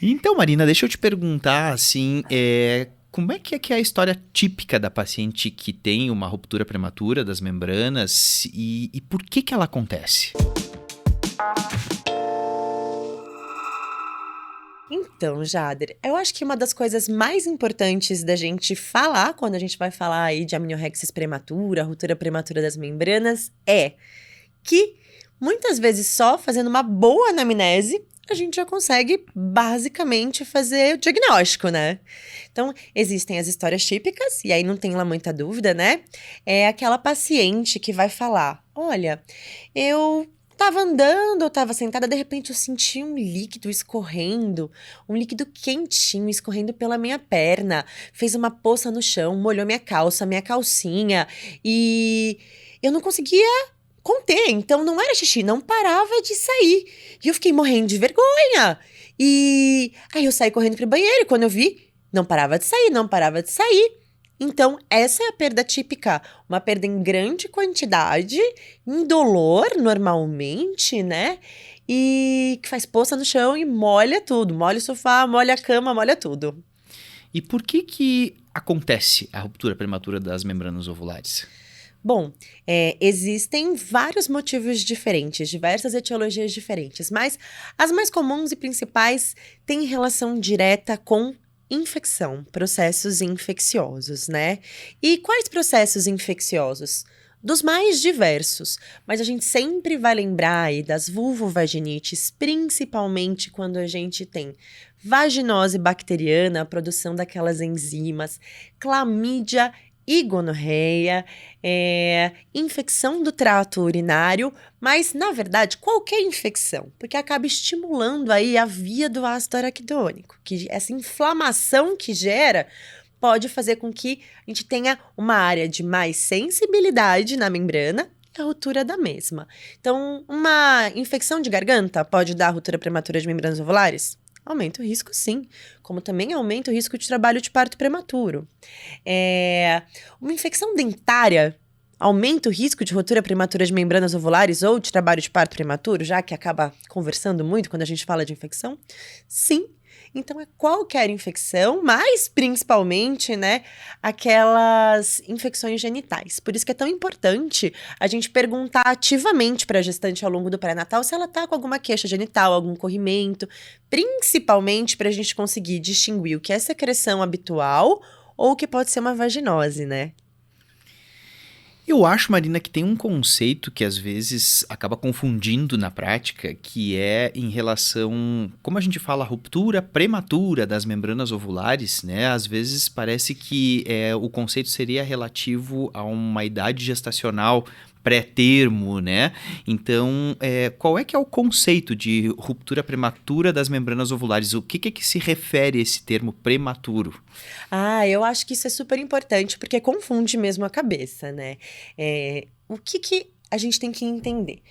Então, Marina, deixa eu te perguntar, assim, como é que é a história típica da paciente que tem uma ruptura prematura das membranas e por que ela acontece? Então, Jader, eu acho que uma das coisas mais importantes da gente falar quando a gente vai falar aí de amniorexis prematura, ruptura prematura das membranas, é que muitas vezes só fazendo uma boa anamnese a gente já consegue basicamente fazer o diagnóstico, né? Então, existem as histórias típicas, e aí não tem lá muita dúvida, né? É aquela paciente que vai falar: olha, eu tava andando, eu tava sentada, de repente eu senti um líquido escorrendo, um líquido quentinho escorrendo pela minha perna, fez uma poça no chão, molhou minha calça, minha calcinha, e eu não conseguia conter, então não era xixi, não parava de sair. E eu fiquei morrendo de vergonha. E aí eu saí correndo pro banheiro e quando eu vi, não parava de sair, não parava de sair. Então, essa é a perda típica, uma perda em grande quantidade, indolor normalmente, né? E que faz poça no chão e molha tudo, molha o sofá, molha a cama, molha tudo. E por que acontece a ruptura prematura das membranas ovulares? Bom, existem vários motivos diferentes, diversas etiologias diferentes, mas as mais comuns e principais têm relação direta com infecção, processos infecciosos, né? E quais processos infecciosos? Dos mais diversos, mas a gente sempre vai lembrar aí das vulvovaginites, principalmente quando a gente tem vaginose bacteriana, a produção daquelas enzimas, clamídia e gonorreia, infecção do trato urinário, mas, na verdade, qualquer infecção, porque acaba estimulando aí a via do ácido araquidônico, que essa inflamação que gera pode fazer com que a gente tenha uma área de mais sensibilidade na membrana e a ruptura da mesma. Então, uma infecção de garganta pode dar ruptura prematura de membranas ovulares? Aumenta o risco, sim, como também aumenta o risco de trabalho de parto prematuro. Uma infecção dentária aumenta o risco de ruptura prematura de membranas ovulares ou de trabalho de parto prematuro, já que acaba conversando muito quando a gente fala de infecção? Sim. Então, é qualquer infecção, mas principalmente, né, aquelas infecções genitais. Por isso que é tão importante a gente perguntar ativamente para a gestante ao longo do pré-natal se ela está com alguma queixa genital, algum corrimento, principalmente para a gente conseguir distinguir o que é secreção habitual ou o que pode ser uma vaginose, né? Eu acho, Marina, que tem um conceito que às vezes acaba confundindo na prática, que é em relação, como a gente fala, ruptura prematura das membranas ovulares, né? Às vezes parece que o conceito seria relativo a uma idade gestacional pré-termo, né? Então, qual é que é o conceito de ruptura prematura das membranas ovulares? O que é que se refere a esse termo prematuro? Ah, eu acho que isso é super importante, porque confunde mesmo a cabeça, né? O que a gente tem que entender?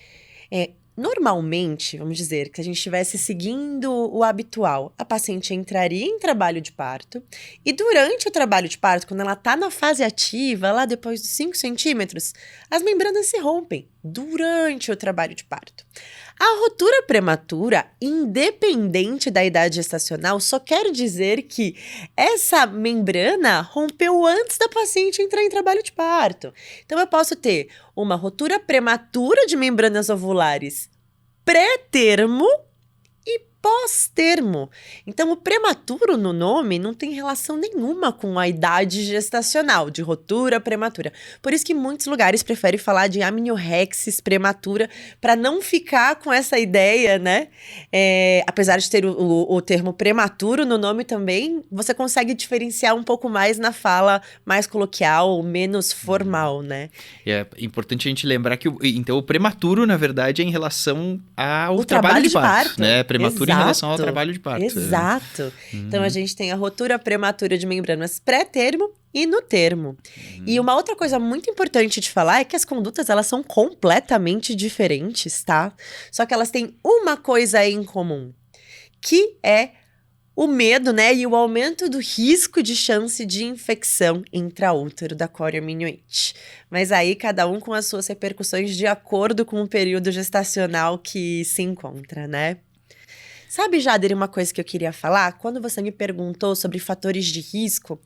Normalmente, vamos dizer, que se a gente estivesse seguindo o habitual, a paciente entraria em trabalho de parto e durante o trabalho de parto, quando ela está na fase ativa, lá depois dos 5 centímetros, as membranas se rompem durante o trabalho de parto. A ruptura prematura, independente da idade gestacional, só quer dizer que essa membrana rompeu antes da paciente entrar em trabalho de parto. Então, eu posso ter uma ruptura prematura de membranas ovulares pré-termo e pós-termo. Então, o prematuro no nome não tem relação nenhuma com a idade gestacional, de ruptura prematura. Por isso que muitos lugares preferem falar de amniorexis prematura, para não ficar com essa ideia, né? Apesar de ter o termo prematuro no nome também, você consegue diferenciar um pouco mais na fala mais coloquial, menos formal, né? É importante a gente lembrar que então, o prematuro, na verdade, é em relação ao O trabalho trabalho de de parto, parto. né? Prematuro em relação ao Exato. trabalho de parto. Exato. Então, a gente tem a ruptura prematura de membranas pré-termo e no termo. E uma outra coisa muito importante de falar é que as condutas, elas são completamente diferentes, tá? Só que elas têm uma coisa em comum, que é o medo, né, e o aumento do risco de chance de infecção intraútero da corioamnioite. Mas aí cada um com as suas repercussões de acordo com o período gestacional que se encontra, né? Sabe, Jader, uma coisa que eu queria falar? Quando você me perguntou sobre fatores de risco,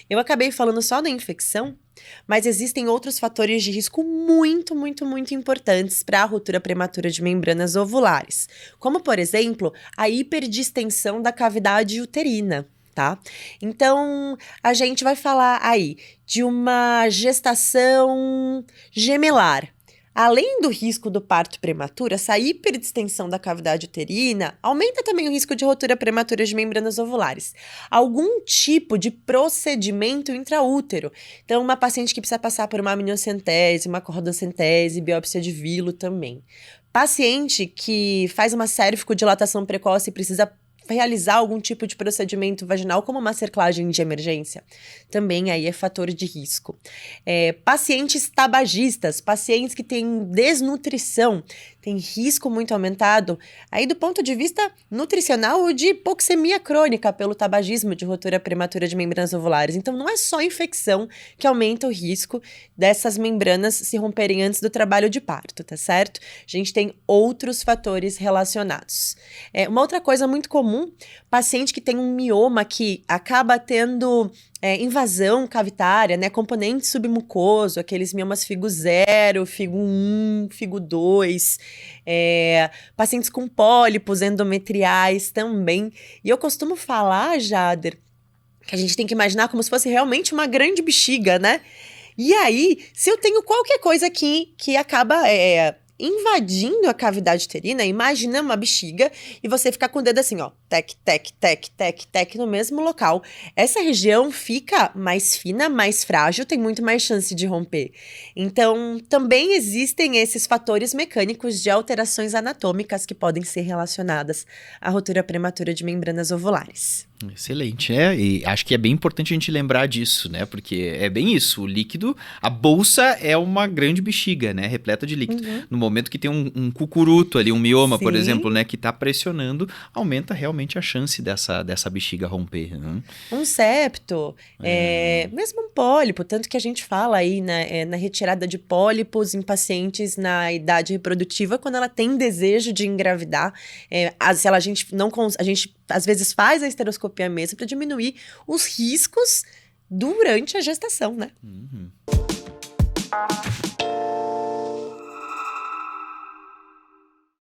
eu acabei falando só da infecção, mas existem outros fatores de risco muito, muito, muito importantes para a ruptura prematura de membranas ovulares, como, por exemplo, a hiperdistensão da cavidade uterina. Tá? Então, a gente vai falar aí de uma gestação gemelar. Além do risco do parto prematuro, essa hiperdistensão da cavidade uterina aumenta também o risco de ruptura prematura de membranas ovulares. Algum tipo de procedimento intraútero. Então, uma paciente que precisa passar por uma amniocentese, uma cordocentese, biópsia de vilo também. Paciente que faz uma cervicodilatação precoce e precisa realizar algum tipo de procedimento vaginal, como uma cerclagem de emergência, também aí é fator de risco. Pacientes tabagistas, pacientes que têm desnutrição, tem risco muito aumentado, aí do ponto de vista nutricional ou de hipoxemia crônica pelo tabagismo de ruptura prematura de membranas ovulares. Então, não é só infecção que aumenta o risco dessas membranas se romperem antes do trabalho de parto, tá certo? A gente tem outros fatores relacionados. Uma outra coisa muito comum, paciente que tem um mioma que acaba tendo invasão cavitária, né, componente submucoso, aqueles miomas figo 0, figo 1, figo 2, pacientes com pólipos endometriais também. E eu costumo falar, Jader, que a gente tem que imaginar como se fosse realmente uma grande bexiga, né? E aí, se eu tenho qualquer coisa aqui que acaba invadindo a cavidade uterina, imagina uma bexiga e você ficar com o dedo assim, ó, tec, tec, tec, tec, tec, no mesmo local. Essa região fica mais fina, mais frágil, tem muito mais chance de romper. Então, também existem esses fatores mecânicos de alterações anatômicas que podem ser relacionadas à ruptura prematura de membranas ovulares. Excelente, e acho que é bem importante a gente lembrar disso, né, porque é bem isso, o líquido, a bolsa é uma grande bexiga, né, repleta de líquido. No momento que tem um cucuruto ali, um mioma, por exemplo, né, que está pressionando, aumenta realmente a chance dessa bexiga romper. Né? Um septo, mesmo um pólipo, tanto que a gente fala aí na retirada de pólipos em pacientes na idade reprodutiva, quando ela tem desejo de engravidar, se a gente às vezes faz a esteroscopia mesmo para diminuir os riscos durante a gestação, né?